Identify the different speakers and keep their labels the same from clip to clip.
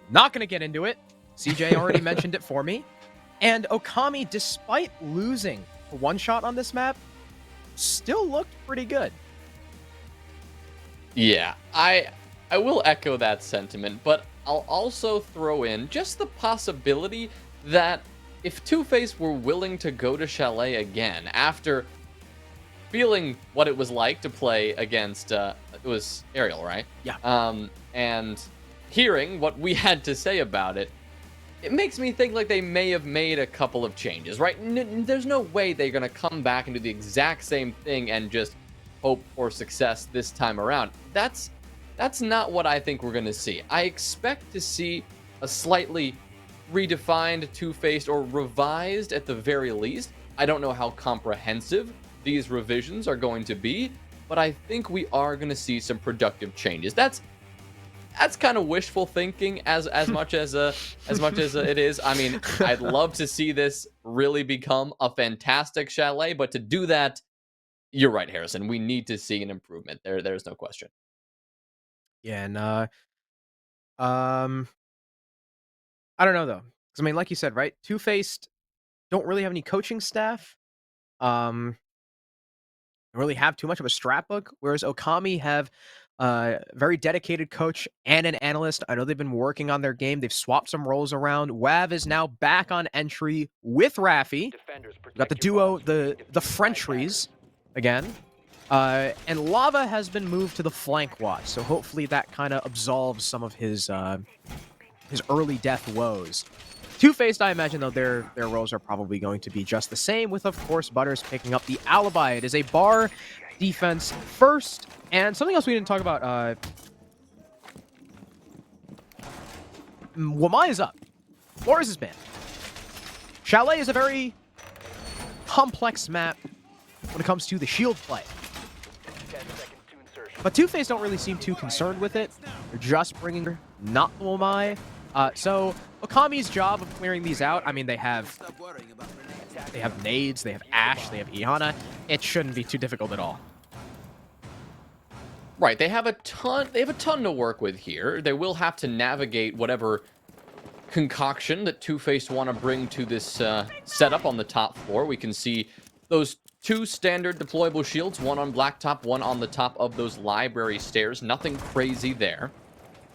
Speaker 1: Not going to get into it. CJ already mentioned it for me. And Ōkami, despite losing one shot on this map, still looked pretty good.
Speaker 2: Yeah, I will echo that sentiment, but I'll also throw in just the possibility that if Two-Face were willing to go to Chalet again after feeling what it was like to play against it was Ariel, right?
Speaker 1: Yeah.
Speaker 2: And hearing what we had to say about it, it makes me think like they may have made a couple of changes, right? There's no way they're going to come back and do the exact same thing and just hope for success this time around. That's not what I think we're going to see. I expect to see a slightly redefined, two-faced, or revised at the very least. I don't know how comprehensive these revisions are going to be, but I think we are going to see some productive changes. That's kind of wishful thinking as much as it is. I mean, I'd love to see this really become a fantastic Chalet, but to do that, you're right, Harrison. We need to see an improvement. There's no question.
Speaker 1: Yeah, and I don't know though, because I mean, like you said, right? Two-Faced don't really have any coaching staff. Don't really have too much of a strat book, whereas Ōkami have a very dedicated coach and an analyst. I know they've been working on their game. They've swapped some roles around. WAV is now back on entry with Raffi. We've got the duo, the Frenchries again. And Lava has been moved to the flank watch, so hopefully that kind of absolves some of his early death woes. Two-Faced, I imagine, though, their roles are probably going to be just the same, with, of course, Butters picking up the alibi. It is a bar defense first, and something else we didn't talk about. Wamai is up. Flores is banned. Chalet is a very complex map when it comes to the shield play. But Two-Faced don't really seem too concerned with it. They're just bringing not the Wamai. So Okami's job of clearing these out, I mean, they have nades, they have Ash, they have Iana. It shouldn't be too difficult at all.
Speaker 2: Right, they have a ton to work with here. They will have to navigate whatever concoction that Two-Faced want to bring to this setup on the top floor. We can see those two standard deployable shields, one on blacktop, one on the top of those library stairs. Nothing crazy there.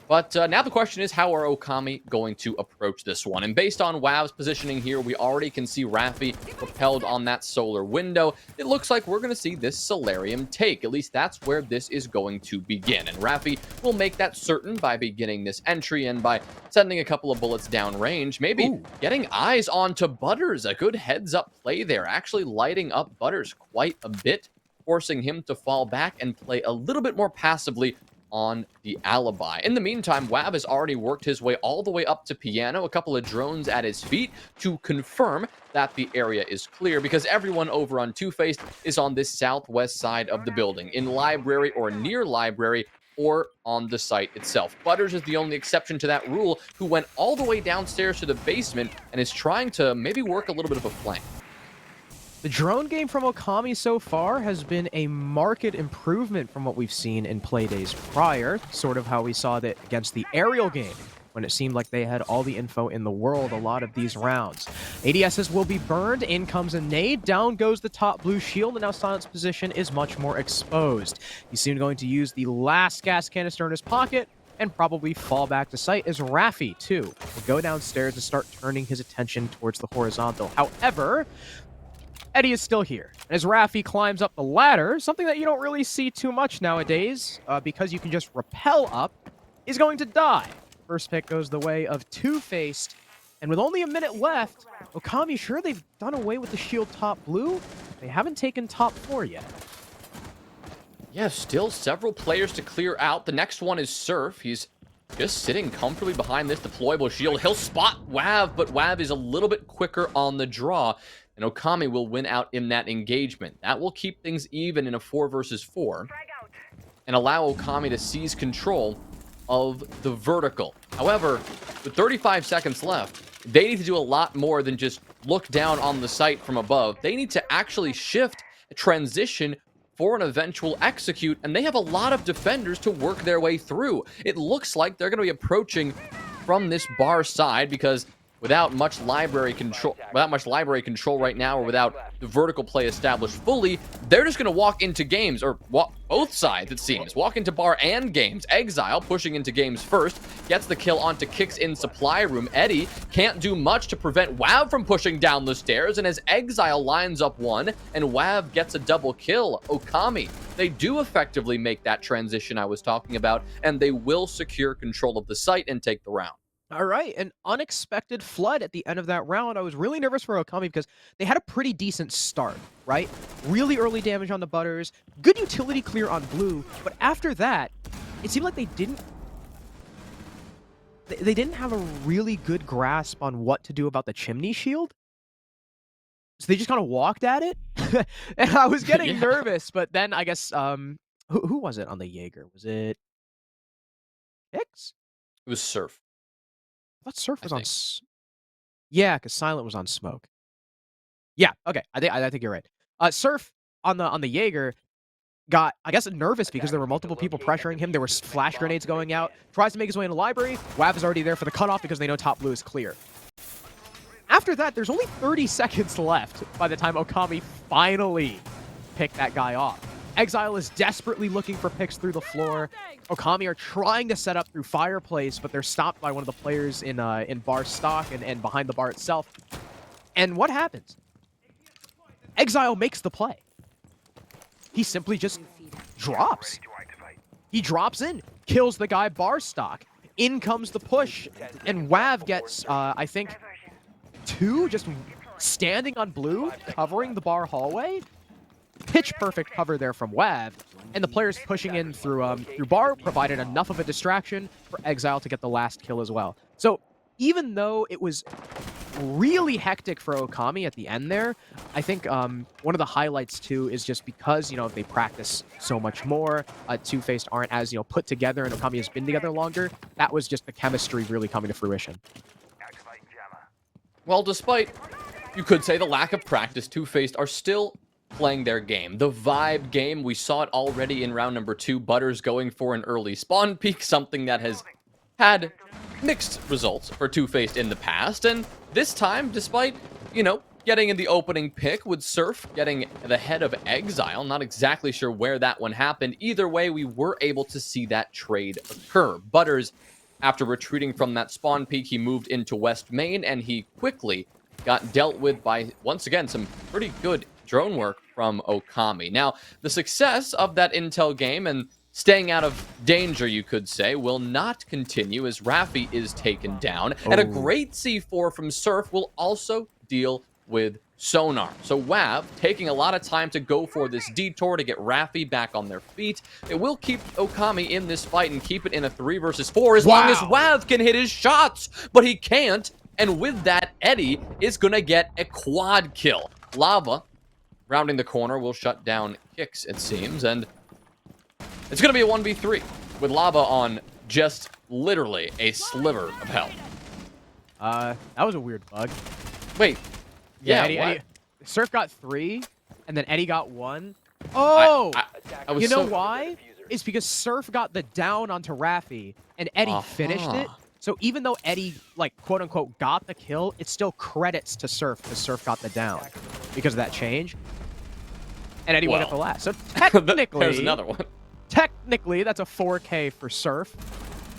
Speaker 2: But now the question is, how are Ōkami going to approach this one? And based on WAV's positioning here, we already can see Raffi propelled on that solar window. It looks like we're going to see this Solarium take. At least that's where this is going to begin. And Raffi will make that certain by beginning this entry and by sending a couple of bullets down range. Maybe getting eyes onto Butters. A good heads-up play there. Actually lighting up Butters quite a bit, forcing him to fall back and play a little bit more passively on the alibi. In the meantime, WAV has already worked his way all the way up to Piano, a couple of drones at his feet to confirm that the area is clear, because everyone over on Two-Faced is on this southwest side of the building, in library or near library, or on the site itself. Butters is the only exception to that rule, who went all the way downstairs to the basement and is trying to maybe work a little bit of a flank.
Speaker 1: The drone game from Ōkami so far has been a marked improvement from what we've seen in play days prior, sort of how we saw that against the aerial game, when it seemed like they had all the info in the world a lot of these rounds. ADSs will be burned, in comes a nade, down goes the top blue shield, and now Silent's position is much more exposed. He's soon going to use the last gas canister in his pocket, and probably fall back to sight, as Raffi, too, will go downstairs and start turning his attention towards the horizontal. However, Eddie is still here. And as Raffi climbs up the ladder, something that you don't really see too much nowadays, because you can just rappel up, is going to die. First pick goes the way of Two-Faced, and with only a minute left, Ōkami, sure they've done away with the shield top blue, they haven't taken top 4 yet.
Speaker 2: Yeah, still several players to clear out. The next one is Surf. He's just sitting comfortably behind this deployable shield. He'll spot WAV, but WAV is a little bit quicker on the draw, and Ōkami will win out in that engagement. That will keep things even in a 4 versus 4 and allow Ōkami to seize control of the vertical. However, with 35 seconds left, they need to do a lot more than just look down on the site from above. They need to actually shift, transition for an eventual execute, and they have a lot of defenders to work their way through. It looks like they're going to be approaching from this bar side, because without much library control right now, or without the vertical play established fully, they're just going to walk into games, or both sides, it seems. Walk into bar and games. Exile pushing into games first, gets the kill onto Kicks in supply room. Eddie can't do much to prevent Wav from pushing down the stairs, and as Exile lines up one, and Wav gets a double kill, Ōkami, they do effectively make that transition I was talking about, and they will secure control of the site and take the round.
Speaker 1: All right, an unexpected flood at the end of that round. I was really nervous for Ōkami because they had a pretty decent start, right? Really early damage on the Butters, good utility clear on blue, but after that, it seemed like they didn't have a really good grasp on what to do about the chimney shield. So they just kind of walked at it, and I was getting nervous. But then I guess who was it on the Jaeger? Was it X?
Speaker 2: It was Surf.
Speaker 1: I thought Surf was on. Yeah, because Silent was on Smoke. Yeah, okay. I think you're right. Surf on the Jaeger got, I guess, nervous because there were multiple people pressuring him. There were flash grenades going out. Tries to make his way into library. Wav is already there for the cutoff because they know top blue is clear. After that, there's only 30 seconds left by the time Ōkami finally picked that guy off. Exile is desperately looking for picks through the floor. Ōkami are trying to set up through Fireplace, but they're stopped by one of the players in bar stock and behind the bar itself. And what happens? Exile makes the play. He simply just drops. He drops in, kills the guy bar stock. In comes the push, and Wav gets, I think, 2 just standing on blue, covering the bar hallway. Pitch perfect cover there from Wav, and the players pushing in through bar provided enough of a distraction for Exile to get the last kill as well. So even though it was really hectic for Ōkami at the end there, I think one of the highlights too is just because, you know, they practice so much more, Two-Faced aren't as, you know, put together, and Ōkami has been together longer. That was just the chemistry really coming to fruition.
Speaker 2: Well, despite, you could say, the lack of practice, Two-Faced are still playing their game. The vibe game, we saw it already in round number 2. Butters going for an early spawn peek, something that has had mixed results for Two-Faced in the past. And this time, despite, you know, getting in the opening pick with Surf getting the head of Exile, not exactly sure where that one happened. Either way, we were able to see that trade occur. Butters, after retreating from that spawn peek, he moved into West Main, and he quickly got dealt with by, once again, some pretty good drone work from Ōkami. Now, the success of that intel game and staying out of danger, you could say, will not continue as Raffi is taken down. And a great C4 from Surf will also deal with Sonar. So Wav taking a lot of time to go for this detour to get Raffi back on their feet. It will keep Ōkami in this fight and keep it in a 3 versus 4 as long as Wav can hit his shots, but he can't. And with that, Eddie is going to get a quad kill. Lava, rounding the corner, will shut down Kicks, it seems, and it's going to be a 1v3 with Lava on just literally a sliver of health.
Speaker 1: That was a weird bug.
Speaker 2: Wait. Yeah,
Speaker 1: Eddie, Surf got 3, and then Eddie got 1. Oh!
Speaker 2: I was
Speaker 1: you know why? It's because Surf got the down onto Raffi, and Eddie finished it. So even though Eddie, like, quote-unquote, got the kill, it's still credits to Surf because Surf got the down because of that change. And Eddie went up the last. So technically...
Speaker 2: There's another one.
Speaker 1: Technically, that's a 4K for Surf.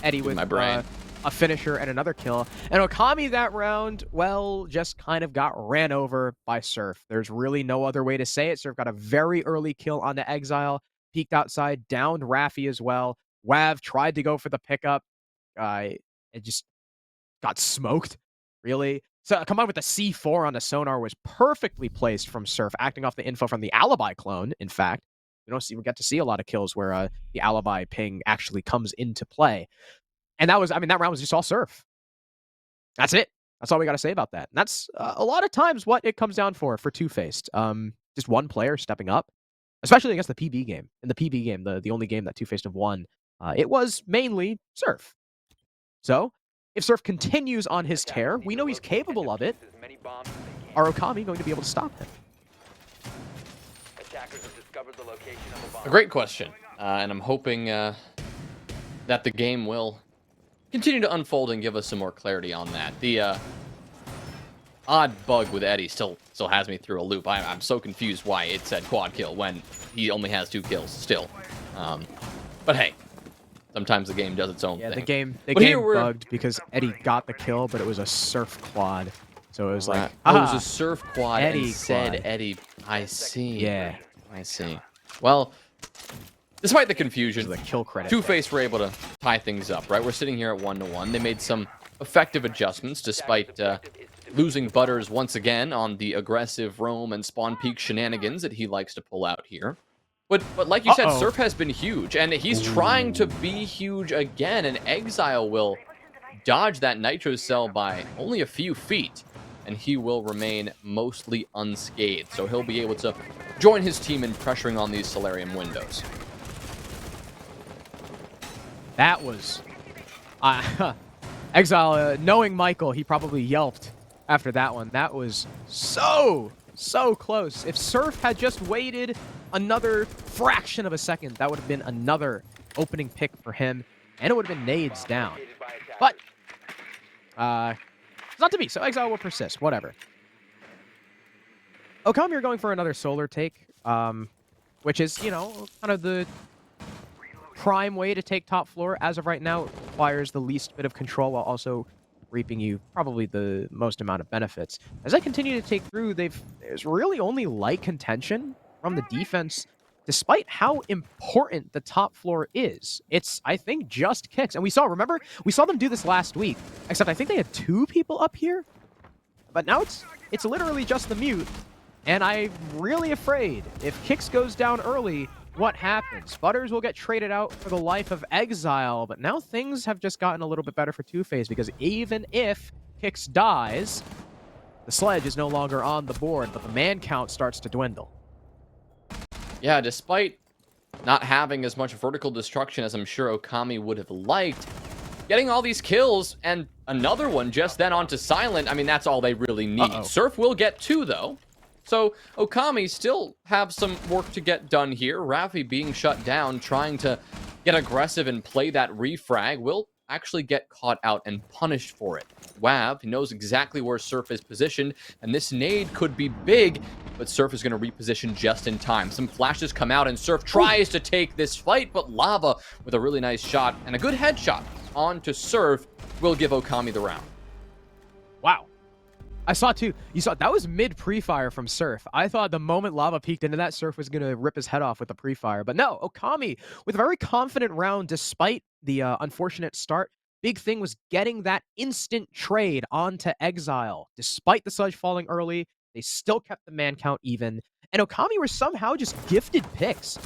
Speaker 1: Eddie with a finisher and another kill. And Ōkami that round, well, just kind of got ran over by Surf. There's really no other way to say it. Surf got a very early kill on the Exile, peeked outside, downed Raffi as well. Wav tried to go for the pickup. It just got smoked, really. So come on with the C4 on the Sonar was perfectly placed from Surf, acting off the info from the Alibi clone, in fact. We get to see a lot of kills where the Alibi ping actually comes into play. And that was, I mean, that round was just all Surf. That's it. That's all we got to say about that. And that's a lot of times what it comes down for Two-Faced. Just one player stepping up, especially against the PB game. In the PB game, the only game that Two-Faced have won, it was mainly Surf. So, if Surf continues on his tear, we know he's capable of it. Are Ōkami going to be able to stop him?
Speaker 2: A great question. And I'm hoping that the game will continue to unfold and give us some more clarity on that. The odd bug with Eddie still has me through a loop. I'm so confused why it said quad kill when he only has 2 kills still. But hey, sometimes the game does its own
Speaker 1: Yeah,
Speaker 2: thing.
Speaker 1: the game bugged because Eddie got the kill, but it was a surf quad. So it was like,
Speaker 2: oh, it was a surf quad
Speaker 1: Eddie
Speaker 2: and said
Speaker 1: quad.
Speaker 2: Eddie. I see.
Speaker 1: Yeah.
Speaker 2: I see. Well, despite the confusion,
Speaker 1: The kill credit.
Speaker 2: Two-Face were able to tie things up, right? We're sitting here at 1-1. They made some effective adjustments despite losing Butters once again on the aggressive roam and spawn peak shenanigans that he likes to pull out here. But like you said, Surf has been huge, and he's trying to be huge again, and Exile will dodge that Nitro Cell by only a few feet, and he will remain mostly unscathed. So he'll be able to join his team in pressuring on these Solarium windows.
Speaker 1: That was... Exile, knowing Michael, he probably yelped after that one. That was so close. If Surf had just waited another fraction of a second, that would have been another opening pick for him, and it would have been nades down. But, it's not to be, so Exile will persist, whatever. Ōkami are going for another solar take, which is, you know, kind of the prime way to take top floor. As of right now, it requires the least bit of control while also reaping you probably the most amount of benefits. As I continue to take through, there's really only light contention from the defense, despite how important the top floor is. It's, I think, just kicks. And we saw them do this last week, except I think they had 2 people up here. But now it's literally just the mute, and I'm really afraid if Kicks goes down early, what happens? Butters will get traded out for the life of Exile, but now things have just gotten a little bit better for Two-Face, because even if Kicks dies, the sledge is no longer on the board, but the man count starts to dwindle.
Speaker 2: Yeah, despite not having as much vertical destruction as I'm sure Ōkami would have liked, getting all these kills and another one just then onto Silent, I mean, that's all they really need. Surf will get 2, though. So Ōkami still have some work to get done here. Rafi being shut down, trying to get aggressive and play that refrag, will actually get caught out and punished for it. Wav knows exactly where Surf is positioned, and this nade could be big, but Surf is going to reposition just in time. Some flashes come out, and Surf tries to take this fight, but Lava, with a really nice shot and a good headshot onto Surf, will give Ōkami the round.
Speaker 1: Wow. I saw too. You saw that was mid pre-fire from Surf. I thought the moment Lava peeked into that, Surf was gonna rip his head off with the pre-fire. But no, Ōkami with a very confident round despite the unfortunate start. Big thing was getting that instant trade onto Exile. Despite the Sludge falling early, they still kept the man count even. And Ōkami were somehow just gifted picks.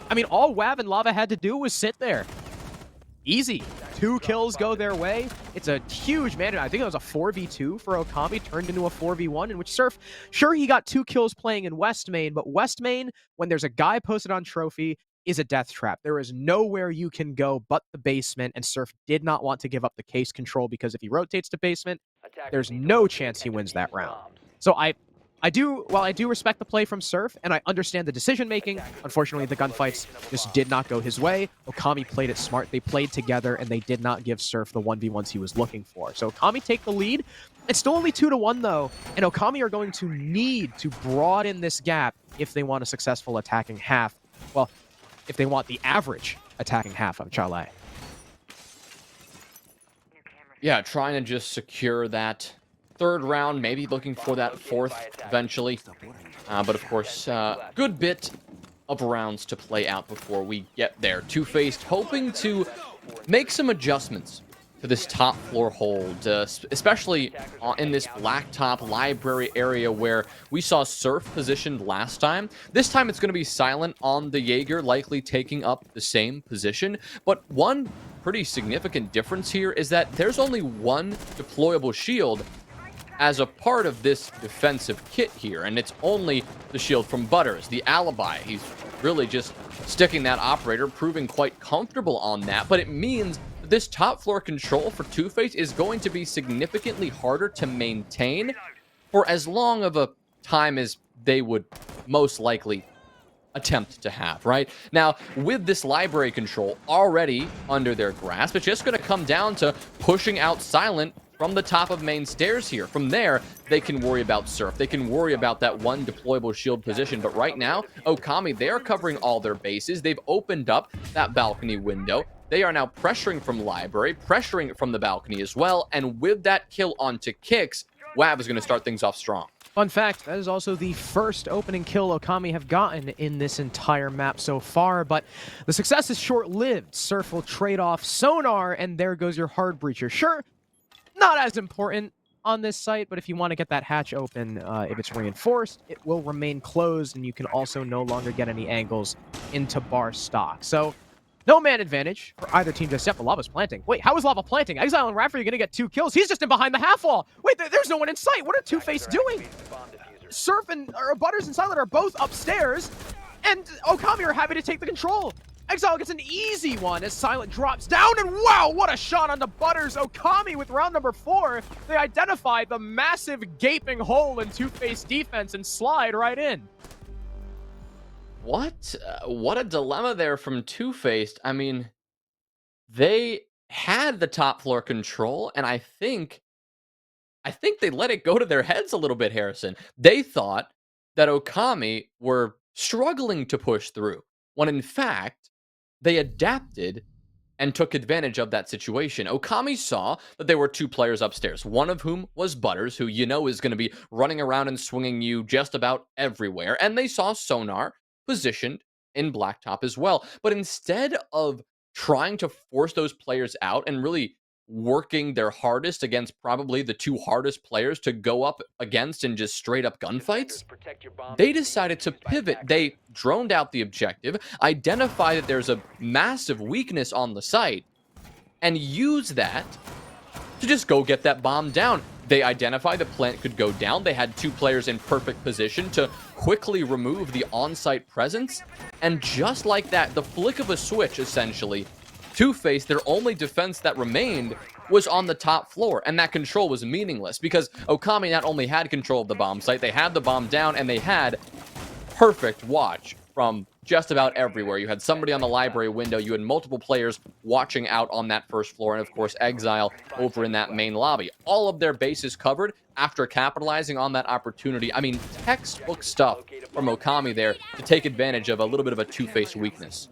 Speaker 1: I mean, all Wav and Lava had to do was sit there. Easy. 2 kills go their way. It's a huge mandate. I think it was a 4v2 for Ōkami, turned into a 4v1, in which Surf, sure, he got 2 kills playing in West Main, but West Main, when there's a guy posted on Trophy, is a death trap. There is nowhere you can go but the basement, and Surf did not want to give up the case control, because if he rotates to basement, there's no chance he wins that round. So while I do respect the play from Surf, and I understand the decision-making, unfortunately, the gunfights just did not go his way. Ōkami played it smart. They played together, and they did not give Surf the 1v1s he was looking for. So Ōkami take the lead. It's still only 2-1, though, and Ōkami are going to need to broaden this gap if they want a successful attacking half. Well, if they want the average attacking half of Chale.
Speaker 2: Yeah, trying to just secure that 3rd round, maybe looking for that 4th eventually. But of course, good bit of rounds to play out before we get there. Two-Faced hoping to make some adjustments to this top floor hold, especially in this blacktop library area where we saw Surf positioned last time. This time it's going to be Silent on the Jaeger, likely taking up the same position. But one pretty significant difference here is that there's only 1 deployable shield as a part of this defensive kit here, and it's only the shield from Butters, the alibi. He's really just sticking that operator, proving quite comfortable on that, but it means that this top floor control for Two-Face is going to be significantly harder to maintain for as long of a time as they would most likely attempt to have, right? Now, with this library control already under their grasp, it's just going to come down to pushing out Silent from the top of main stairs here. From there, they can worry about Surf. They can worry about that one deployable shield position. But right now, Ōkami, they are covering all their bases. They've opened up that balcony window. They are now pressuring from library, pressuring from the balcony as well. And with that kill onto Kicks, WAV is going to start things off strong.
Speaker 1: Fun fact, that is also the first opening kill Ōkami have gotten in this entire map so far, but the success is short-lived. Surf will trade off Sonar, and there goes your hard breacher. Sure, not as important on this site, but if you want to get that hatch open, if it's reinforced, it will remain closed, and you can also no longer get any angles into bar stock. So, no man advantage for either team just yet, but Lava's planting. Wait, how is Lava planting? Exile and Raffer are going to get 2 kills. He's just in behind the half wall. Wait, there's no one in sight. What are Two-Face doing? Surf and Butters and Silent are both upstairs, and Ōkami are happy to take the control. Exile gets an easy one as Silent drops down, and wow, what a shot on the Butters. Ōkami with round number 4. They identify the massive gaping hole in Two-Face defense and slide right in.
Speaker 2: What a dilemma there from Two-Faced. I mean, they had the top floor control, and I think they let it go to their heads a little bit, Harrison. They thought that Ōkami were struggling to push through, when in fact, they adapted and took advantage of that situation. Ōkami saw that there were 2 players upstairs, one of whom was Butters, who you know is going to be running around and swinging you just about everywhere, and they saw Sonar positioned in Blacktop as well. But instead of trying to force those players out and really working their hardest against probably the 2 hardest players to go up against in just straight up gunfights, they decided to pivot. They droned out the objective, identify that there's a massive weakness on the site, and use that to just go get that bomb down. They identified the plant could go down. They had 2 players in perfect position to quickly remove the on-site presence. And just like that, the flick of a switch, essentially, Two-Face, their only defense that remained was on the top floor. And that control was meaningless because Ōkami not only had control of the bomb site, they had the bomb down, and they had perfect watch from just about everywhere. You had somebody on the library window. You had multiple players watching out on that first floor. And, of course, Exile over in that main lobby. All of their bases covered after capitalizing on that opportunity. I mean, textbook stuff from Ōkami there to take advantage of a little bit of a Two-Face weakness.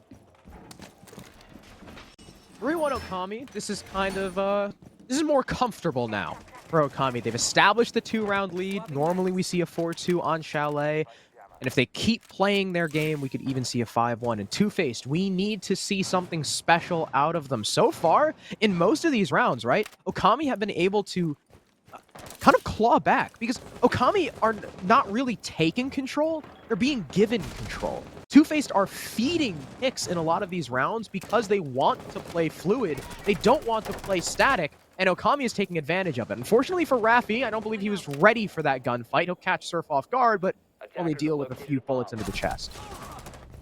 Speaker 1: 3-1 Ōkami. This is kind of, this is more comfortable now for Ōkami. They've established the 2-round lead. Normally we see a 4-2 on Chalet. And if they keep playing their game, we could even see a 5-1. And Two-Faced, we need to see something special out of them. So far, in most of these rounds, right, Ōkami have been able to kind of claw back because Ōkami are not really taking control. They're being given control. Two-Faced are feeding picks in a lot of these rounds because they want to play fluid. They don't want to play static. And Ōkami is taking advantage of it. Unfortunately for Raffi, I don't believe he was ready for that gunfight. He'll catch Surf off guard, but only deal with a few bullets into the chest.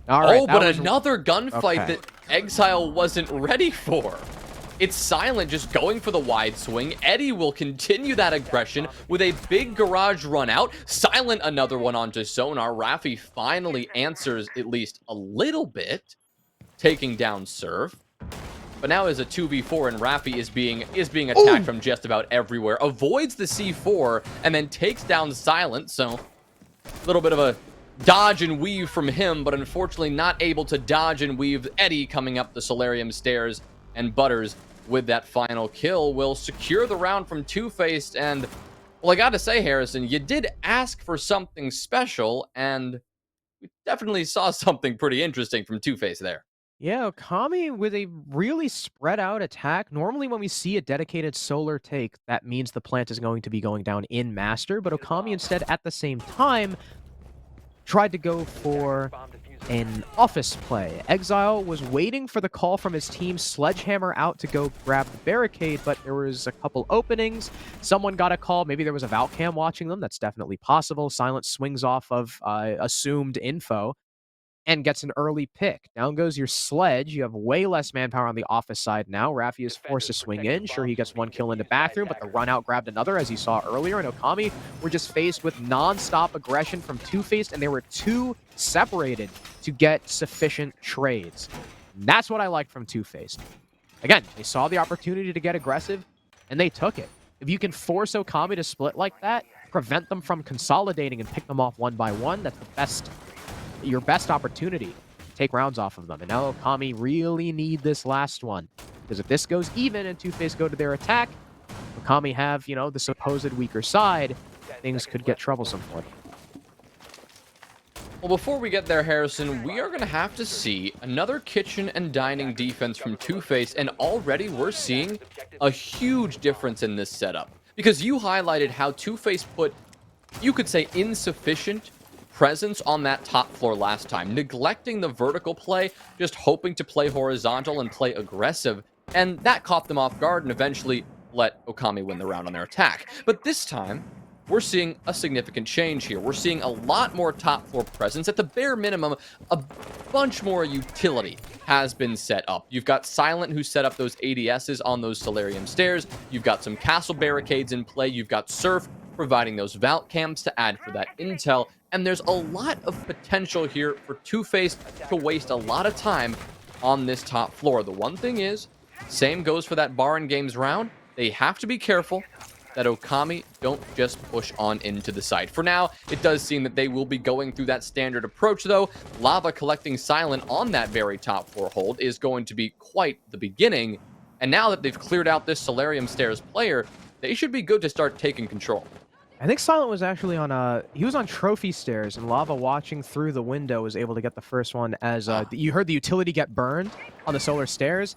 Speaker 1: All right,
Speaker 2: but another gunfight that Exile wasn't ready for. It's Silent just going for the wide swing. Eddie will continue that aggression with a big garage run out. Silent another one onto Sonar. Raffi finally answers at least a little bit, taking down Surf. But now is a 2v4 and Raffi is being attacked from just about everywhere. Avoids the C4 and then takes down Silent. So a little bit of a dodge and weave from him, but unfortunately not able to dodge and weave Eddie coming up the Solarium stairs. And Butters with that final kill will secure the round from Two-Faced. And well, I gotta say, Harrison, you did ask for something special, and we definitely saw something pretty interesting from Two-Faced there.
Speaker 1: Yeah, Ōkami with a really spread out attack. Normally when we see a dedicated solar take, that means the plant is going to be going down in Master, but Ōkami instead at the same time tried to go for an office play. Exile was waiting for the call from his team, Sledgehammer out to go grab the barricade, but there was a couple openings. Someone got a call. Maybe there was a Valcam watching them. That's definitely possible. Silent swings off of assumed info and gets an early pick. Down goes your Sledge. You have way less manpower on the office side now. Raffi is forced to swing in. Sure, he gets one kill in the bathroom, but the run out grabbed another, as you saw earlier. And Ōkami were just faced with non-stop aggression from Two-Faced, and they were too separated to to get sufficient trades. And that's what I like from Two-Faced. Again, they saw the opportunity to get aggressive, and they took it. If you can force Ōkami to split like that, prevent them from consolidating and pick them off one by one, that's your best opportunity to take rounds off of them. And now Ōkami really need this last one. Because if this goes even and Two-Faced go to their attack, Ōkami have, the supposed weaker side, things could get troublesome for them.
Speaker 2: Well, before we get there, Harrison, we are going to have to see another kitchen and dining defense from Two-Faced, and already we're seeing a huge difference in this setup. Because you highlighted how Two-Faced put, you could say, insufficient presence on that top floor last time, neglecting the vertical play, just hoping to play horizontal and play aggressive, and that caught them off guard and eventually let Ōkami win the round on their attack. But this time, we're seeing a significant change here. We're seeing a lot more top floor presence. At the bare minimum, a bunch more utility has been set up. You've got Silent, who set up those ADSs on those Solarium stairs. You've got some castle barricades in play. You've got Surf providing those Vault cams to add for that intel. And there's a lot of potential here for Two-Faced to waste a lot of time on this top floor. The one thing is, same goes for that Bar and Games round. They have to be careful that Ōkami don't just push on into the site. For now, it does seem that they will be going through that standard approach, though. Lava collecting Silent on that very top floor hold is going to be quite the beginning. And now that they've cleared out this Solarium Stairs player, they should be good to start taking control.
Speaker 1: I think Silent was actually on he was on Trophy Stairs, and Lava, watching through the window, was able to get the first one as you heard the utility get burned on the Solar Stairs.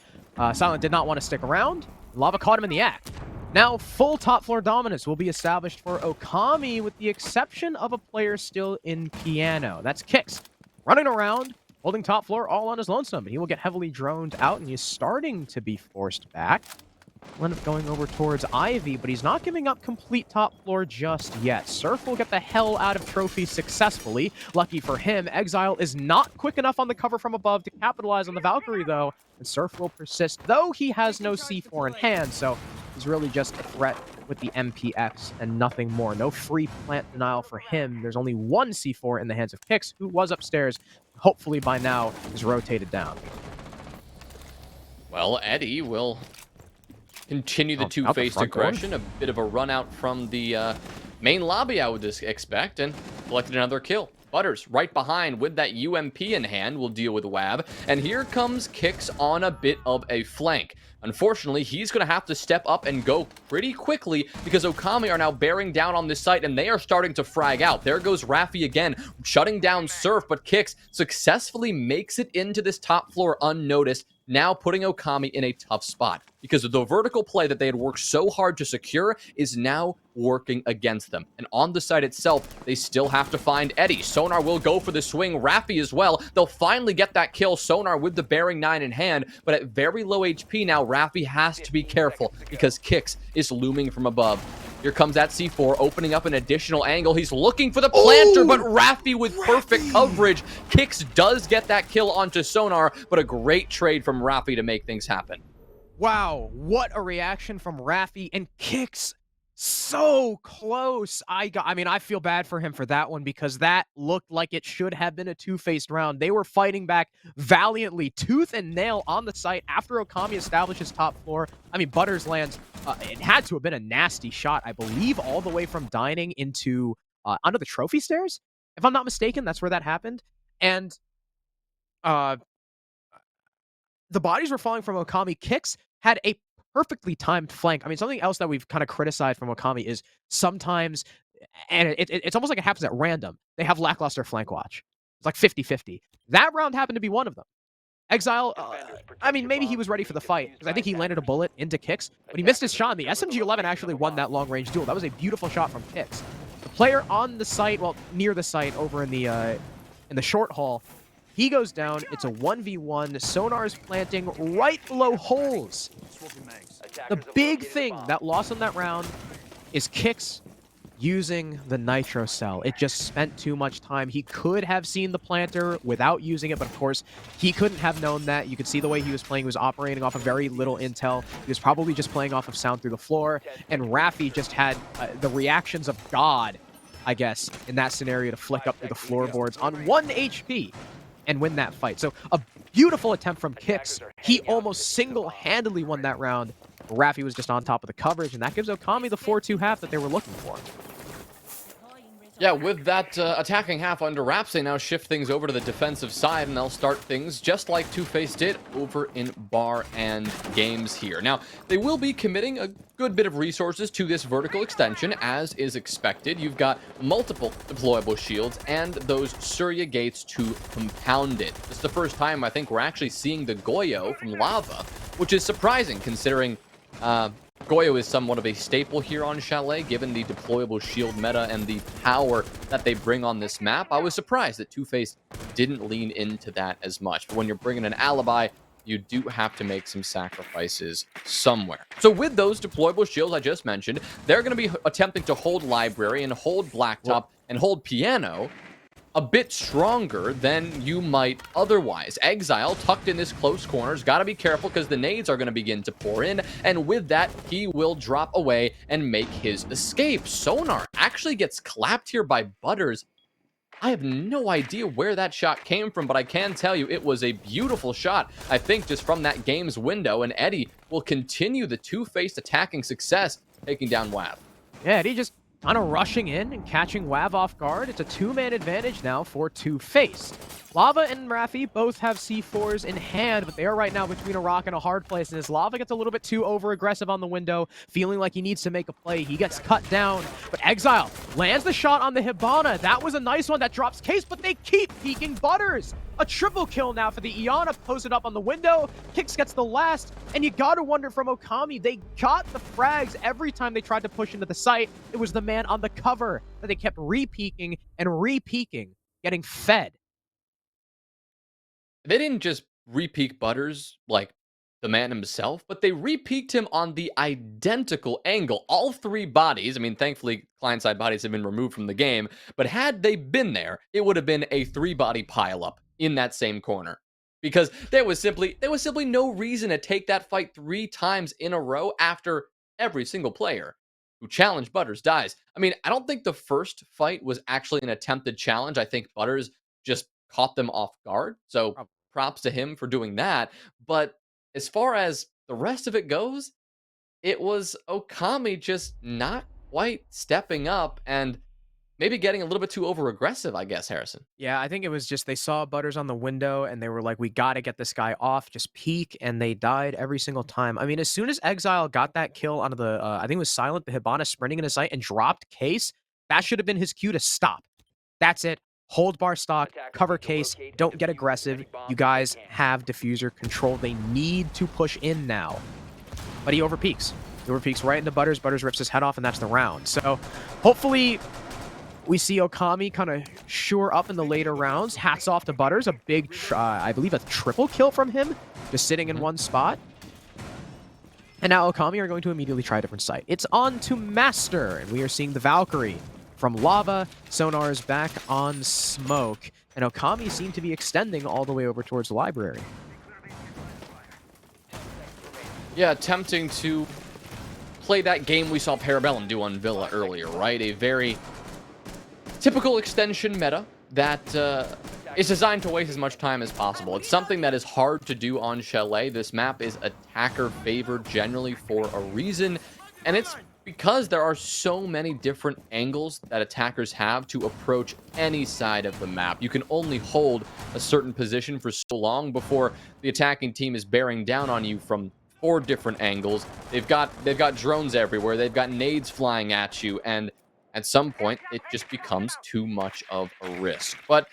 Speaker 1: Silent did not want to stick around. Lava caught him in the act. Now, full top floor dominance will be established for Ōkami, with the exception of a player still in piano. That's Kix, running around, holding top floor all on his lonesome. He will get heavily droned out, and he's starting to be forced back. He'll end up going over towards Ivy, but he's not giving up complete top floor just yet. Surf will get the hell out of Trophy successfully. Lucky for him, Exile is not quick enough on the cover from above to capitalize on the Valkyrie, though, and Surf will persist, though he has no C4 in hand, so he's really just a threat with the MPX and nothing more. No free plant denial for him. There's only one C4 in the hands of Kix, who was upstairs. Hopefully by now is rotated down.
Speaker 2: Well, Eddie will continue the Two-Faced aggression. A bit of a run out from the main lobby, I would expect, and collected another kill. Butters right behind with that UMP in hand will deal with Wab. And here comes Kix on a bit of a flank. Unfortunately, he's going to have to step up and go pretty quickly because Ōkami are now bearing down on this site and they are starting to frag out. There goes Raffi again, shutting down Surf, but Kix successfully makes it into this top floor unnoticed, now putting Ōkami in a tough spot because the vertical play that they had worked so hard to secure is now working against them. And on the site itself, they still have to find Eddie. Sonar will go for the swing. Raffi as well. They'll finally get that kill. Sonar with the bearing 9 in hand, but at very low HP now, Raffi has to be careful because Kix is looming from above. Here comes that C4, opening up an additional angle. He's looking for the planter, but Raffi with perfect coverage. Kix does get that kill onto Sonar, but a great trade from Raffi to make things happen.
Speaker 1: Wow, what a reaction from Raffi, and Kix so close. I feel bad for him for that one because that looked like it should have been a two-faced round. They were fighting back valiantly, tooth and nail on the site after Ōkami establishes top floor. Butters lands, it had to have been a nasty shot, I believe, all the way from dining into under the trophy stairs. If I'm not mistaken, that's where that happened. And the bodies were falling from Ōkami. Kix had a perfectly timed flank. Something else that we've kind of criticized from Ōkami is sometimes, and it's almost like it happens at random, they have lackluster flank watch. It's like 50-50. That round happened to be one of them. Exile, maybe he was ready for the fight, because I think he landed a bullet into Kix, but he missed his shot, and the SMG-11 actually won that long-range duel. That was a beautiful shot from Kix. The player on the site, well, near the site, over in the short hall, he goes down. It's a 1v1. Sonar's planting right below holes. The big thing that lost him that round is Kix using the nitro cell. It just spent too much time. He could have seen the planter without using it, but of course, he couldn't have known that. You could see the way he was playing. He was operating off of very little intel. He was probably just playing off of sound through the floor, and Raffi just had the reactions of God, I guess, in that scenario to flick up through the floorboards on 1 HP. and win that fight. So a beautiful attempt from Kix. He almost single-handedly won that round. Raffi was just on top of the coverage, and that gives Ōkami the 4-2 half that they were looking for.
Speaker 2: Yeah, with that attacking half under wraps, they now shift things over to the defensive side, and they'll start things just like Two-Face did over in Bar and Games here. Now, they will be committing a good bit of resources to this vertical extension, as is expected. You've got multiple deployable shields and those Surya gates to compound it. This is the first time I think we're actually seeing the Goyo from Lava, which is surprising considering Goyo is somewhat of a staple here on Chalet, given the deployable shield meta and the power that they bring on this map. I was surprised that Two-Face didn't lean into that as much. But when you're bringing an alibi, you do have to make some sacrifices somewhere. So with those deployable shields I just mentioned, they're going to be attempting to hold Library and hold Blacktop and hold Piano a bit stronger than you might otherwise. Exile, tucked in this close corner's got to be careful because the nades are going to begin to pour in, and with that, he will drop away and make his escape. Sonar actually gets clapped here by Butters. I have no idea where that shot came from, but I can tell you it was a beautiful shot, I think, just from that game's window, and Eddie will continue the Two-Faced attacking success, taking down WAV.
Speaker 1: Yeah, Eddie just kind of rushing in and catching WAV off guard. It's a two-man advantage now for Two-Face. Lava and Raffi both have C4s in hand, but they are right now between a rock and a hard place. And as Lava gets a little bit too over-aggressive on the window, feeling like he needs to make a play, he gets cut down. But Exile lands the shot on the Hibana. That was a nice one that drops Case, but they keep peeking Butters. A triple kill now for the Iana, posted up on the window. Kix gets the last, and you gotta wonder from Ōkami, they got the frags every time they tried to push into the site. It was the man on the cover that they kept re-peeking and re-peeking, getting fed.
Speaker 2: They didn't just re-peek Butters like the man himself, but they re-peeked him on the identical angle. All three bodies, I mean, thankfully, client-side bodies have been removed from the game, but had they been there, it would have been a three-body pileup in that same corner. Because there was simply no reason to take that fight 3 times in a row after every single player who challenged Butters dies. I mean, I don't think the first fight was actually an attempted challenge. I think Butters just caught them off guard. So props to him for doing that. But as far as the rest of it goes, it was Ōkami just not quite stepping up and maybe getting a little bit too over-aggressive, I guess, Harrison.
Speaker 1: Yeah, I think it was just they saw Butters on the window and they were like, we got to get this guy off, just peek, and they died every single time. I mean, as soon as Exile got that kill onto the, I think it was Silent, the Hibana sprinting in his sight and dropped Case, that should have been his cue to stop. That's it. Hold bar stock, cover Case, don't get aggressive. You guys have diffuser control. They need to push in now. But he overpeaks. He overpeaks right into Butters. Butters rips his head off, and that's the round. So hopefully we see Ōkami kind of shore up in the later rounds. Hats off to Butters. A big, I believe, a triple kill from him, just sitting in one spot. And now Ōkami are going to immediately try a different site. It's on to Master, and we are seeing the Valkyrie from Lava. Sonar is back on Smoke, and Ōkami seem to be extending all the way over towards the Library.
Speaker 2: Yeah, attempting to play that game we saw Parabellum do on Villa earlier, right? A very typical extension meta that is designed to waste as much time as possible. It's something that is hard to do on Chalet. This map is attacker favored generally for a reason, and it's because there are so many different angles that attackers have to approach any side of the map. You can only hold a certain position for so long before the attacking team is bearing down on you from 4 different angles. They've got drones everywhere. They've got nades flying at you, and at some point, it just becomes too much of a risk. But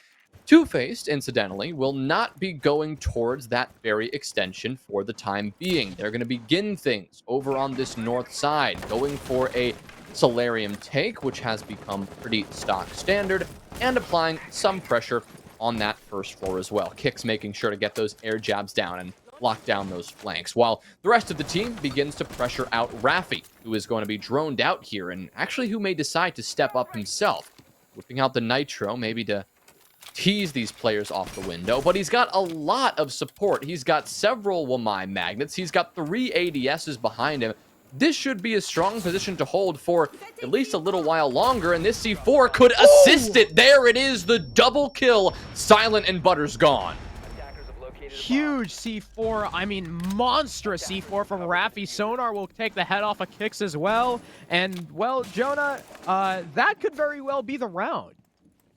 Speaker 2: Two-Faced, incidentally, will not be going towards that very extension for the time being. They're going to begin things over on this north side, going for a Solarium take, which has become pretty stock standard, and applying some pressure on that first floor as well. Kix making sure to get those air jabs down and lock down those flanks, while the rest of the team begins to pressure out Raffi, who is going to be droned out here, and actually who may decide to step up himself, whipping out the Nitro, maybe to tease these players off the window. But he's got a lot of support. He's got several Wamai magnets. He's got 3 ADSs behind him. this should be a strong position to hold for at least a little while longer, and this C4 could assist it. There it is, the double kill. Silent and Butters gone.
Speaker 1: Huge C4, I mean monstrous C4 from Raffi. Sonar will take the head off of Kicks as well. And, well, Jonah, that could very well be the round.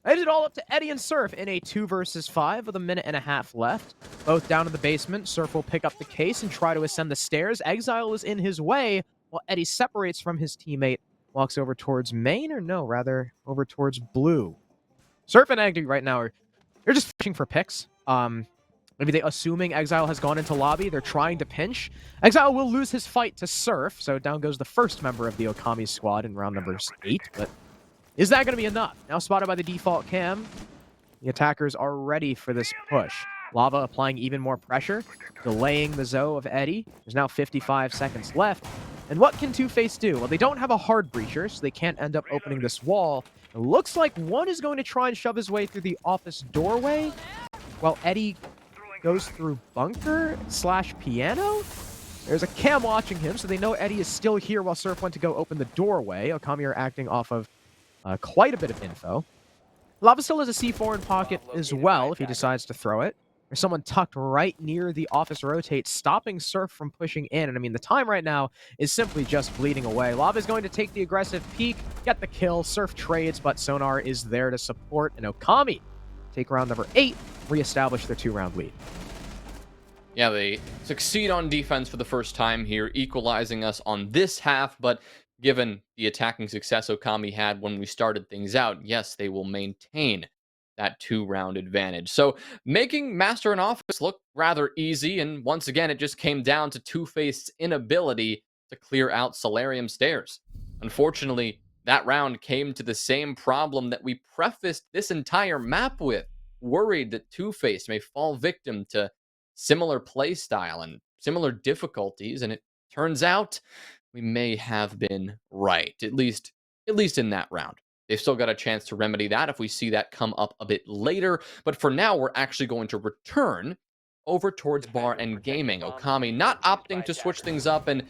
Speaker 1: It is all up to Eddie and Surf in a 2 versus 5 with a minute and a half left. Both down in the basement. Surf will pick up the case and try to ascend the stairs. Exile is in his way while Eddie separates from his teammate. Walks over towards main, or no, rather over towards blue. Surf and Eddie right now they're just fishing for picks. Maybe they assuming Exile has gone into lobby. They're trying to pinch. Exile will lose his fight to Surf, so down goes the first member of the Ōkami squad in round number 8, but is that going to be enough? Now spotted by the default cam. The attackers are ready for this push. Lava applying even more pressure, delaying the Zoe of Eddie. There's now 55 seconds left. And what can Two-Face do? Well, they don't have a hard breacher, so they can't end up opening this wall. It looks like one is going to try and shove his way through the office doorway, while Eddie goes through bunker/piano. There's a cam watching him, so they know Eddie is still here while Surf went to go open the doorway. Ōkami are acting off of quite a bit of info. Lava still has a C4 in pocket as well if he decides to throw it. There's someone tucked right near the office rotate, stopping Surf from pushing in. And I mean, the time right now is simply just bleeding away. Lava is going to take the aggressive peek, get the kill. Surf trades, but Sonar is there to support. And Ōkami take round number 8, reestablish their 2-round lead.
Speaker 2: Yeah, they succeed on defense for the first time here, equalizing us on this half, but given the attacking success Ōkami had when we started things out, yes, they will maintain that 2-round advantage. So making Master and Office look rather easy, and once again, it just came down to Two-Face's inability to clear out Solarium stairs. Unfortunately, that round came to the same problem that we prefaced this entire map with, worried that Two-Face may fall victim to similar playstyle and similar difficulties, and it turns out we may have been right, at least in that round. They've still got a chance to remedy that if we see that come up a bit later, but for now, we're actually going to return over towards bar and gaming. Ōkami not opting to switch things up and,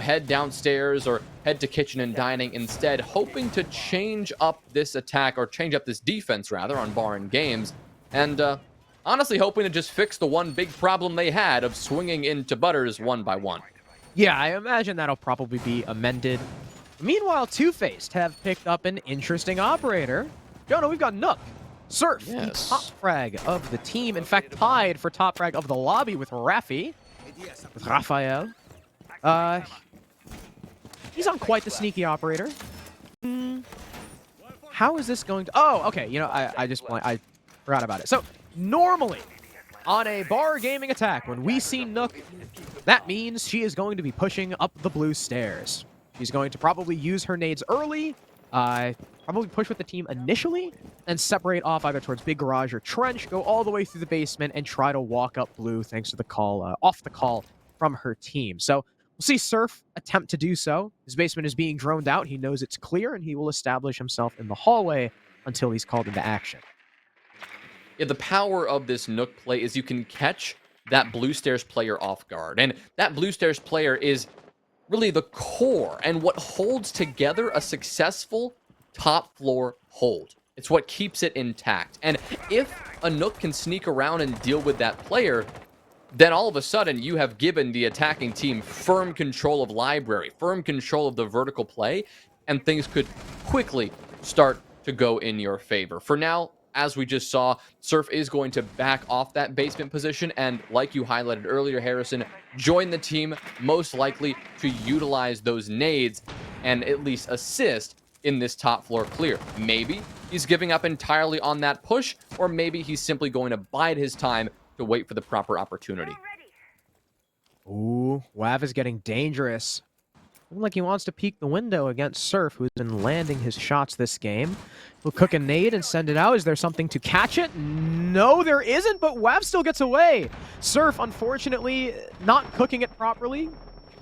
Speaker 2: head downstairs or head to kitchen and dining, instead hoping to change up this attack, or change up this defense rather, on bar and games, and honestly hoping to just fix the one big problem they had of swinging into Butters one by one.
Speaker 1: Yeah, I imagine that'll probably be amended. Meanwhile, Two-Faced have picked up an interesting operator. Jonah, we've got Nook. Surf, the top frag of the team. In fact, tied for top frag of the lobby with Raffi. With Raphael. He's on quite the sneaky operator. How is this going to... Oh, okay. I forgot about it. So, normally, on a bar gaming attack, when we see Nook, that means she is going to be pushing up the blue stairs. She's going to probably use her nades early, probably push with the team initially, and separate off either towards Big Garage or Trench, go all the way through the basement, and try to walk up blue thanks to the call, off the call from her team. So we'll see Surf attempt to do so. His basement is being droned out. He knows it's clear, and he will establish himself in the hallway until he's called into action.
Speaker 2: Yeah, the power of this Nook play is you can catch that blue stairs player off guard. And that blue stairs player is really the core and what holds together a successful top floor hold. It's what keeps it intact. And if a Nook can sneak around and deal with that player, then all of a sudden you have given the attacking team firm control of library, firm control of the vertical play, and things could quickly start to go in your favor. For now, as we just saw, Surf is going to back off that basement position and, like you highlighted earlier, Harrison, join the team, most likely to utilize those nades and at least assist in this top floor clear. Maybe he's giving up entirely on that push, or maybe he's simply going to bide his time to wait for the proper opportunity.
Speaker 1: Ooh, Wav is getting dangerous. Looking like he wants to peek the window against Surf, who's been landing his shots this game. He'll cook a nade and send it out. Is there something to catch it? No, there isn't, but Wav still gets away. Surf, unfortunately, not cooking it properly.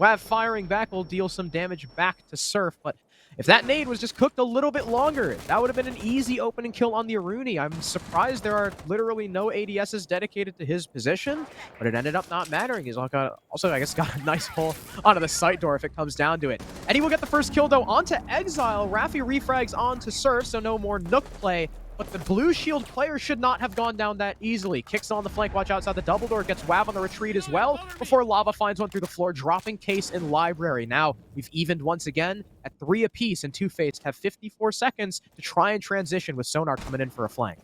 Speaker 1: Wav firing back will deal some damage back to Surf, but if that nade was just cooked a little bit longer, that would have been an easy opening kill on the Aruni. I'm surprised there are literally no ADSs dedicated to his position, but it ended up not mattering. He's also, I guess, got a nice hole onto the site door if it comes down to it. Eddie will get the first kill, though, onto Exile. Raffi refrags onto Surf, so no more Nook play. But the blue shield player should not have gone down that easily. Kicks on the flank, watch outside the double door, gets Wav on the retreat as well, before Lava finds one through the floor, dropping Case in Library. Now, we've evened once again at 3 apiece, and Two-Faced have 54 seconds to try and transition with Sonar coming in for a flank.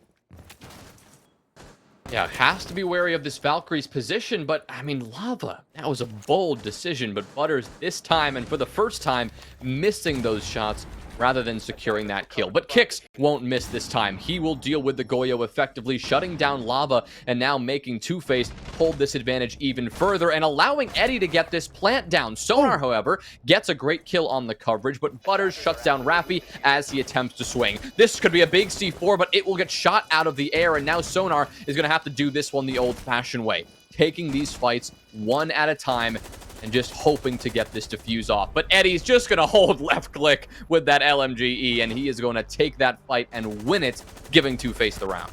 Speaker 2: Yeah, has to be wary of this Valkyrie's position, but, I mean, Lava, that was a bold decision, but Butters this time, and for the first time, missing those shots rather than securing that kill. But Kix won't miss this time. He will deal with the Goyo effectively, shutting down Lava, and now making Two-Faced hold this advantage even further, and allowing Eddie to get this plant down. Sonar, however, gets a great kill on the coverage, but Butters shuts down Raffi as he attempts to swing. This could be a big C4, but it will get shot out of the air, and now Sonar is going to have to do this one the old-fashioned way, taking these fights one at a time and just hoping to get this defuse off. But Eddie's just going to hold left click with that LMGE, and he is going to take that fight and win it, giving Two-Faced the round.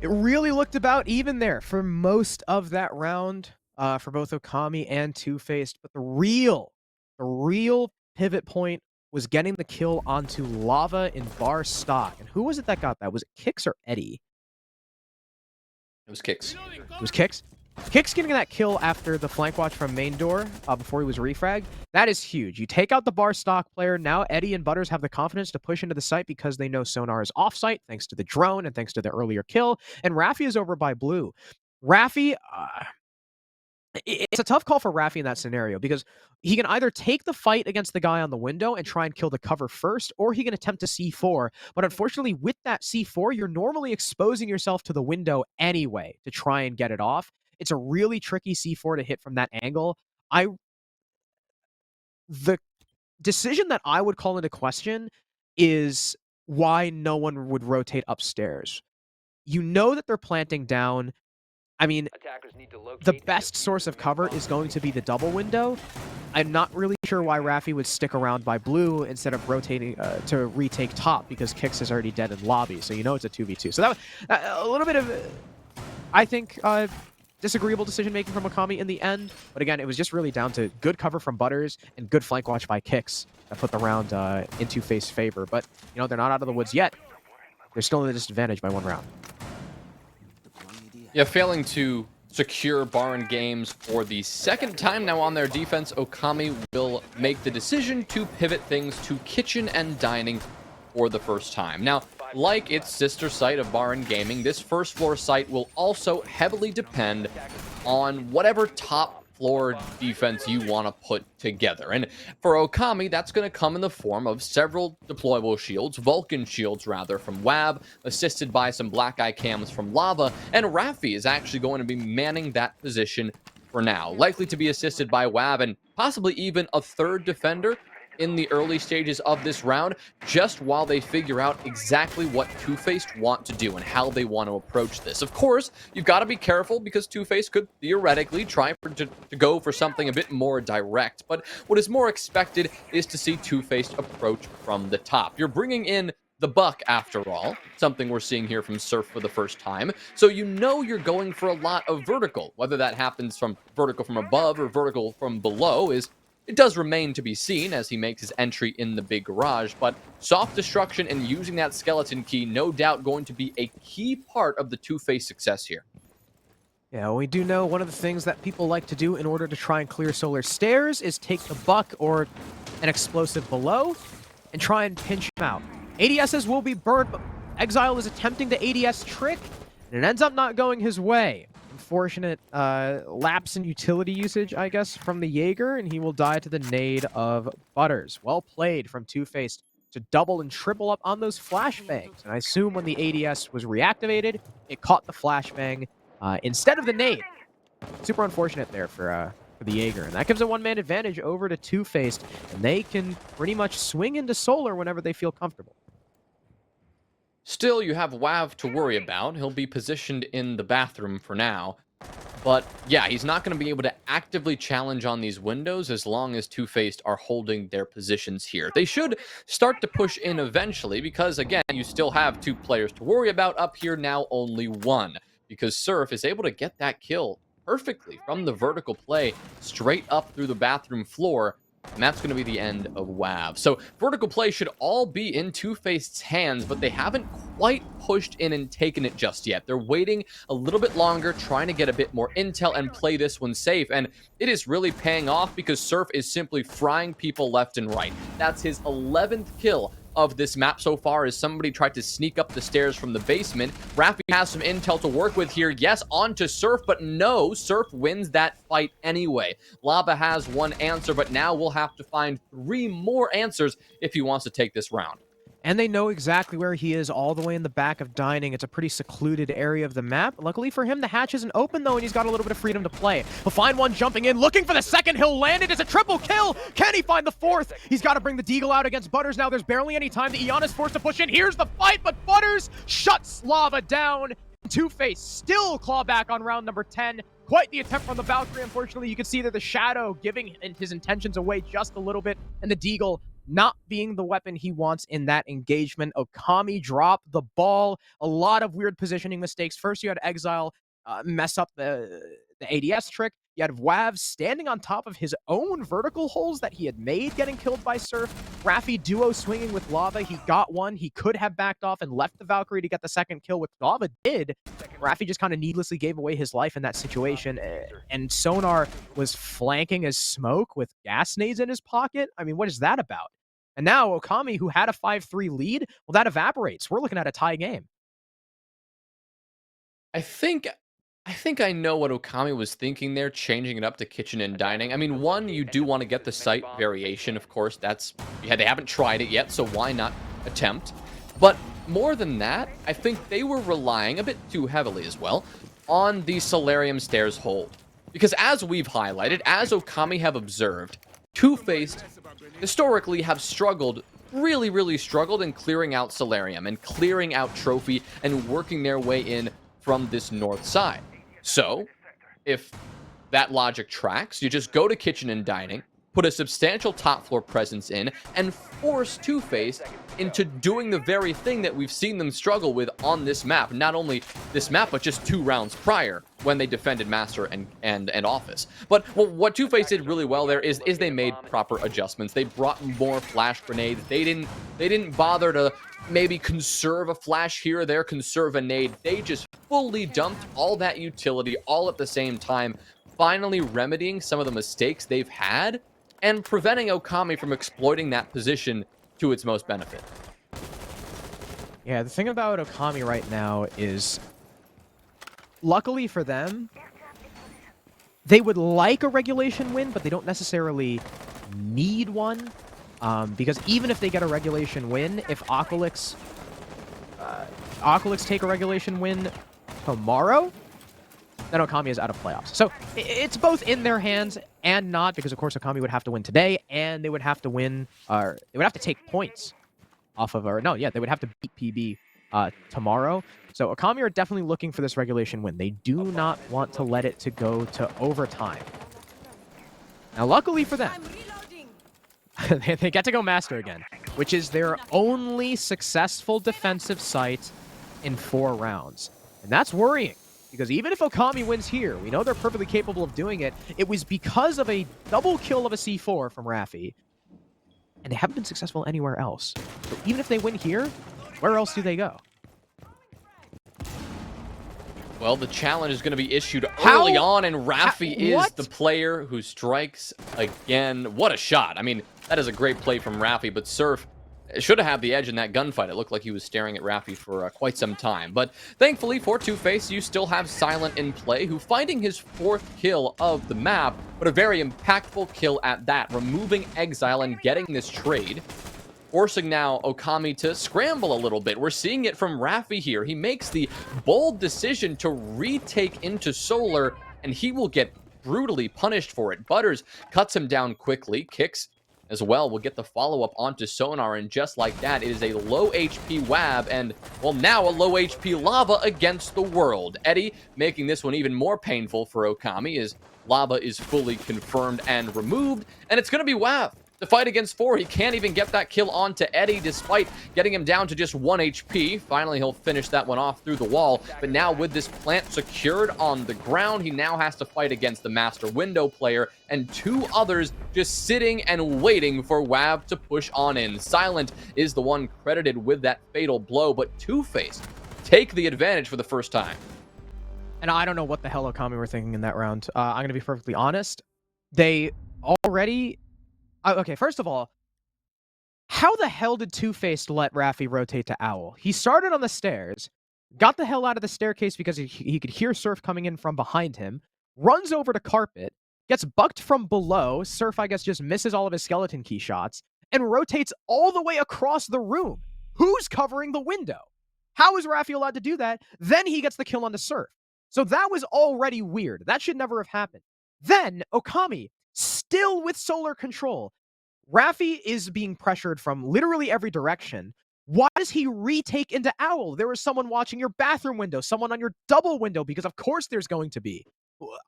Speaker 1: It really looked about even there for most of that round for both Ōkami and Two-Faced, but the real pivot point was getting the kill onto Lava in bar stock. And who was it that got that? Was it Kix or Eddie?
Speaker 2: It was Kix.
Speaker 1: It was Kix? Kix getting that kill after the flank watch from main door before he was refragged, that is huge. You take out the bar stock player, now Eddie and Butters have the confidence to push into the site because they know Sonar is off-site, thanks to the drone and thanks to the earlier kill, and Raffi is over by blue. Raffi, it's a tough call for Raffi in that scenario because he can either take the fight against the guy on the window and try and kill the cover first, or he can attempt to C4. But unfortunately, with that C4, you're normally exposing yourself to the window anyway to try and get it off. It's a really tricky C4 to hit from that angle. The decision that I would call into question is why no one would rotate upstairs. You know that they're planting down. I mean, the best source of cover is going to be the double window. I'm not really sure why Raffi would stick around by blue instead of rotating to retake top, because Kix is already dead in lobby, so you know it's a 2v2. So that was a little bit of, I think, disagreeable decision-making from Ōkami in the end. But again, it was just really down to good cover from Butters and good flank watch by Kix that put the round in Two-Faced favor. But, you know, they're not out of the woods yet. They're still in a disadvantage by 1 round.
Speaker 2: Yeah, failing to secure Baron games for the second time now on their defense, Ōkami will make the decision to pivot things to kitchen and dining for the first time. Now, like its sister site of Baron Gaming, this first floor site will also heavily depend on whatever top floor defense you want to put together. And for Ōkami, that's going to come in the form of several deployable shields, Vulcan shields rather, from Wab, assisted by some black eye cams from Lava, and Raffi is actually going to be manning that position for now, likely to be assisted by Wab and possibly even a third defender in the early stages of this round, just while they figure out exactly what Two-Faced want to do and how they want to approach this. Of course, you've got to be careful because Two-Faced could theoretically try to go for something a bit more direct, but what is more expected is to see Two-Faced approach from the top. You're bringing in the buck, after all, something we're seeing here from Surf for the first time, so you know you're going for a lot of vertical. Whether that happens from vertical from above or vertical from below it does remain to be seen as he makes his entry in the big garage, but soft destruction and using that skeleton key, no doubt going to be a key part of the Two-Faced success here.
Speaker 1: Yeah, we do know one of the things that people like to do in order to try and clear solar stairs is take the buck or an explosive below and try and pinch him out. ADSs will be burned, but Exile is attempting the ADS trick, and it ends up not going his way. Unfortunate lapse in utility usage, I guess, from the Jaeger, and he will die to the nade of Butters. Well played from Two-Faced to double and triple up on those flashbangs. And I assume when the ADS was reactivated, it caught the flashbang instead of the nade. Super unfortunate there for the Jaeger. And that gives a one-man advantage over to Two-Faced, and they can pretty much swing into solar whenever they feel comfortable.
Speaker 2: Still, you have Wav to worry about. He'll be positioned in the bathroom for now. But yeah, he's not going to be able to actively challenge on these windows as long as Two-Faced are holding their positions here. They should start to push in eventually because, again, you still have 2 players to worry about. Up here now, only 1, because Surf is able to get that kill perfectly from the vertical play straight up through the bathroom floor. And that's going to be the end of WAV. So vertical play should all be in Two-Faced's hands, but they haven't quite pushed in and taken it just yet. They're waiting a little bit longer, trying to get a bit more intel and play this one safe. And it is really paying off because Surf is simply frying people left and right. That's his 11th kill of this map so far as somebody tried to sneak up the stairs from the basement. Rafi has some intel to work with here. Yes, on to Surf, but no, Surf wins that fight anyway. Lava has one answer, but now we'll have to find 3 more answers if he wants to take this round.
Speaker 1: And they know exactly where he is, all the way in the back of Dining. It's a pretty secluded area of the map. Luckily for him, the hatch isn't open, though, and he's got a little bit of freedom to play. He'll find one jumping in, looking for the second. He'll land it. It's a triple kill. Can he find the 4th? He's got to bring the Deagle out against Butters now. There's barely any time. The Eon is forced to push in. Here's the fight, but Butters shuts Lava down. Two-Faced still claw back on round number 10. Quite the attempt from the Valkyrie. Unfortunately, you can see that the Shadow giving his intentions away just a little bit, and the Deagle not being the weapon he wants in that engagement. Ōkami dropped the ball. A lot of weird positioning mistakes. First, you had Exile mess up the ADS trick. You had Wav standing on top of his own vertical holes that he had made, getting killed by Surf. Rafi duo swinging with Lava. He got one. He could have backed off and left the Valkyrie to get the second kill, which Lava did. Rafi just kind of needlessly gave away his life in that situation. And Sonar was flanking as smoke with gas nades in his pocket. I mean, what is that about? And now Ōkami, who had a 5-3 lead, well, that evaporates. We're looking at a tie game.
Speaker 2: I think I know what Ōkami was thinking there, changing it up to kitchen and dining. I mean, one, you do want to get the site variation, of course. They haven't tried it yet, so why not attempt? But more than that, I think they were relying a bit too heavily as well on the Solarium Stairs hold. Because as we've highlighted, as Ōkami have observed, Two-Faced historically have struggled, really struggled in clearing out Solarium and clearing out Trophy and working their way in from this north side. So, if that logic tracks, you just go to kitchen and dining, put a substantial top floor presence in, and force Two-Faced into doing the very thing that we've seen them struggle with on this map. Not only this map, but just 2 rounds prior when they defended Master and Office. But what Two-Faced did really well there is they made proper adjustments. They brought more flash grenades. They didn't bother to maybe conserve a flash here or there, conserve a nade. They just fully dumped all that utility all at the same time, finally remedying some of the mistakes they've had and preventing Ōkami from exploiting that position to its most benefit.
Speaker 1: Yeah, the thing about Ōkami right now is, luckily for them, they would like a regulation win, but they don't necessarily need one. Because even if they get a regulation win, if Oculix take a regulation win tomorrow, then Ōkami is out of playoffs. So it's both in their hands and not, because of course Ōkami would have to win today, and they would have to win, or they would have to take points off of, or no, yeah, they would have to beat PB tomorrow. So Ōkami are definitely looking for this regulation win. They do not want to let it to go to overtime. Now, luckily for them, they get to go Master again, which is their only successful defensive site in 4 rounds. And that's worrying, because even if Ōkami wins here, we know they're perfectly capable of doing it. It was because of a double kill of a C4 from Rafi, and they haven't been successful anywhere else. So even if they win here, where else do they go?
Speaker 2: Well, the challenge is going to be issued early on, and Rafi is the player who strikes again. What a shot. I mean, that is a great play from Rafi, but Surf should have had the edge in that gunfight. It looked like he was staring at Rafi for quite some time. But thankfully for Two-Faced, you still have Silent in play, who finding his 4th kill of the map, but a very impactful kill at that, removing Exile and getting this trade, forcing now Ōkami to scramble a little bit. We're seeing it from Rafi here. He makes the bold decision to retake into Solar, and he will get brutally punished for it. Butters cuts him down quickly, kicks as well will get the follow-up onto Sonar, and just like that, it is a low HP Wab, and, well, now a low HP Lava against the world. Eddie making this one even more painful for Ōkami, as Lava is fully confirmed and removed, and it's going to be Wab. The fight against 4, he can't even get that kill onto Eddie despite getting him down to just 1 HP. Finally, he'll finish that one off through the wall. But now with this plant secured on the ground, he now has to fight against the Master Window player and 2 others just sitting and waiting for Wab to push on in. Silent is the one credited with that fatal blow, but Two-Face take the advantage for the first time.
Speaker 1: And I don't know what the hell Ōkami were thinking in that round. I'm going to be perfectly honest. They already... okay, first of all, how the hell did Two-Face let Raffi rotate to Owl? He started on the stairs, got the hell out of the staircase because he could hear Surf coming in from behind him, runs over to Carpet, gets bucked from below, Surf, I guess, just misses all of his skeleton key shots, and rotates all the way across the room. Who's covering the window? How is Raffi allowed to do that? Then he gets the kill on the Surf. So that was already weird. That should never have happened. Then, Ōkami, still with solar control. Raffi is being pressured from literally every direction. Why does he retake into Owl? There was someone watching your bathroom window, someone on your double window, because of course there's going to be.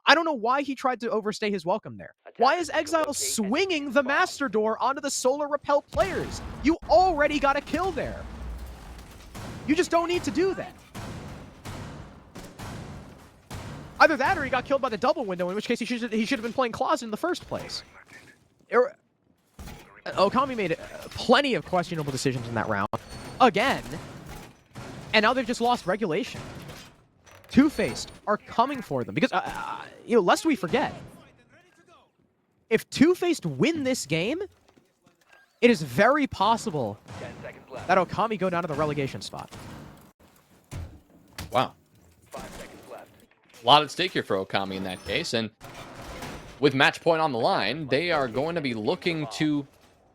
Speaker 1: I don't know why he tried to overstay his welcome there. Why is Exile swinging the master door onto the solar repel players? You already got a kill there. You just don't need to do that. Either that or he got killed by the double window, in which case he should have been playing Closet in the first place. Ōkami made plenty of questionable decisions in that round. Again. And now they've just lost regulation. Two-Faced are coming for them. Because, lest we forget, if Two-Faced win this game, it is very possible that Ōkami go down to the relegation spot.
Speaker 2: Wow. A lot at stake here for Ōkami in that case, and with match point on the line, they are going to be looking to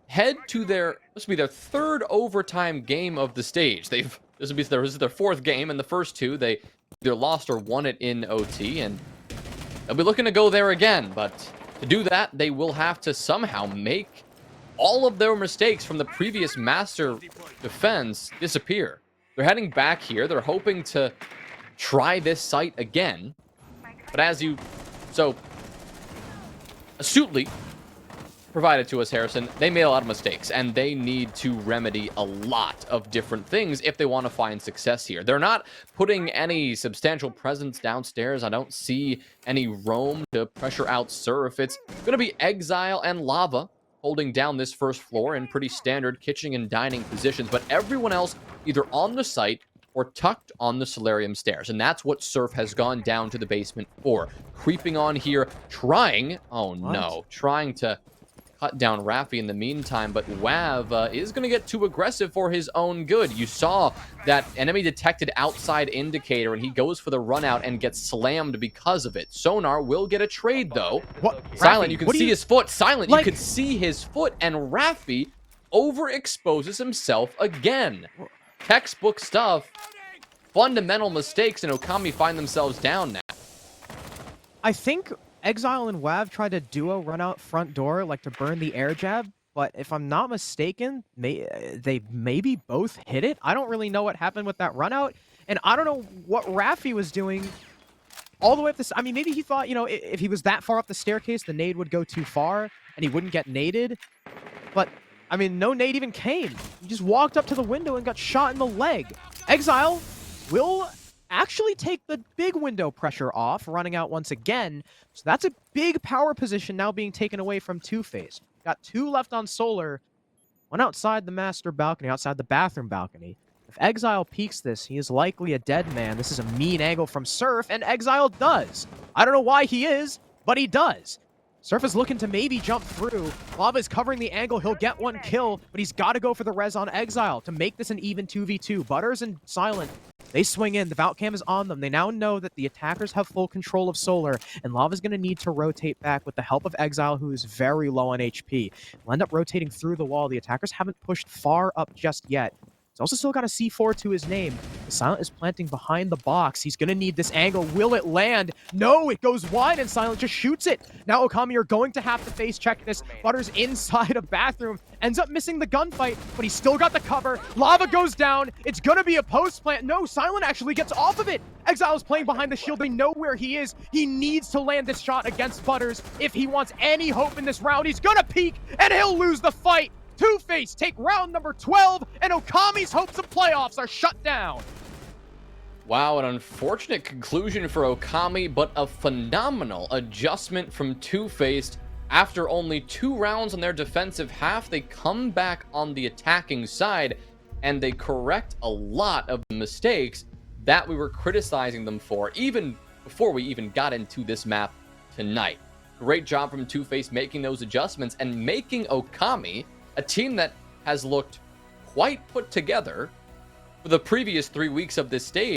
Speaker 2: head to this will be their 3rd overtime game of the stage. This is their 4th game, and the first 2 they either lost or won it in OT, and they'll be looking to go there again. But to do that, they will have to somehow make all of their mistakes from the previous Master defense disappear. They're heading back here. They're hoping to try this site again, but as you so astutely provided to us, Harrison, they made a lot of mistakes, and they need to remedy a lot of different things if they want to find success here. They're not putting any substantial presence downstairs. I don't see any roam to pressure out Surf. It's going to be Exile and Lava holding down this first floor in pretty standard kitchen and dining positions, but everyone else either on the site or tucked on the solarium stairs. And that's what Surf has gone down to the basement for. Creeping on here, trying to cut down Raffi in the meantime, but Wav is going to get too aggressive for his own good. You saw that enemy detected outside indicator, and he goes for the run out and gets slammed because of it. Sonar will get a trade, though.
Speaker 1: What?
Speaker 2: Silent,
Speaker 1: Raffi,
Speaker 2: you can see his foot. Silent,
Speaker 1: like,
Speaker 2: you can see his foot, and Raffi overexposes himself again. Textbook stuff. Fundamental mistakes, and Ōkami find themselves down now.
Speaker 1: I think Exile and Wav tried to duo run out front door, like to burn the air jab, but if I'm not mistaken, they maybe both hit it. I don't really know what happened with that run out, and I don't know what Raffi was doing all the way up this. I mean, maybe he thought, if he was that far up the staircase, the nade would go too far, and he wouldn't get naded, but I mean, no nade even came. He just walked up to the window and got shot in the leg. Exile will actually take the big window pressure off, running out once again. So that's a big power position now being taken away from Two-Face. Got 2 left on Solar, 1 outside the master balcony, outside the bathroom balcony. If Exile peeks this, he is likely a dead man. This is a mean angle from Surf, and Exile does. I don't know why he is, but he does. Surf is looking to maybe jump through. Lava's covering the angle. He'll get 1 kill, but he's got to go for the res on Exile to make this an even 2v2. Butters and Silent, they swing in. The Vault Cam is on them. They now know that the attackers have full control of Solar, and Lava's going to need to rotate back with the help of Exile, who is very low on HP. He'll end up rotating through the wall. The attackers haven't pushed far up just yet. He's also still got a C4 to his name. The Silent is planting behind the box. He's going to need this angle. Will it land? No, it goes wide, and Silent just shoots it. Now Ōkami are going to have to face check this. Butters inside a bathroom. Ends up missing the gunfight, but he's still got the cover. Lava goes down. It's going to be a post plant. No, Silent actually gets off of it. Exile is playing behind the shield. They know where he is. He needs to land this shot against Butters. If he wants any hope in this round, he's going to peek, and he'll lose the fight. Two-Face take round number 12, and Ōkami's hopes of playoffs are shut down.
Speaker 2: Wow, an unfortunate conclusion for Ōkami, but a phenomenal adjustment from Two-Faced. After only 2 rounds on their defensive half, they come back on the attacking side, and they correct a lot of the mistakes that we were criticizing them for, even before we even got into this map tonight. Great job from Two-Face making those adjustments and making Ōkami a team that has looked quite put together for the previous 3 weeks of this stage.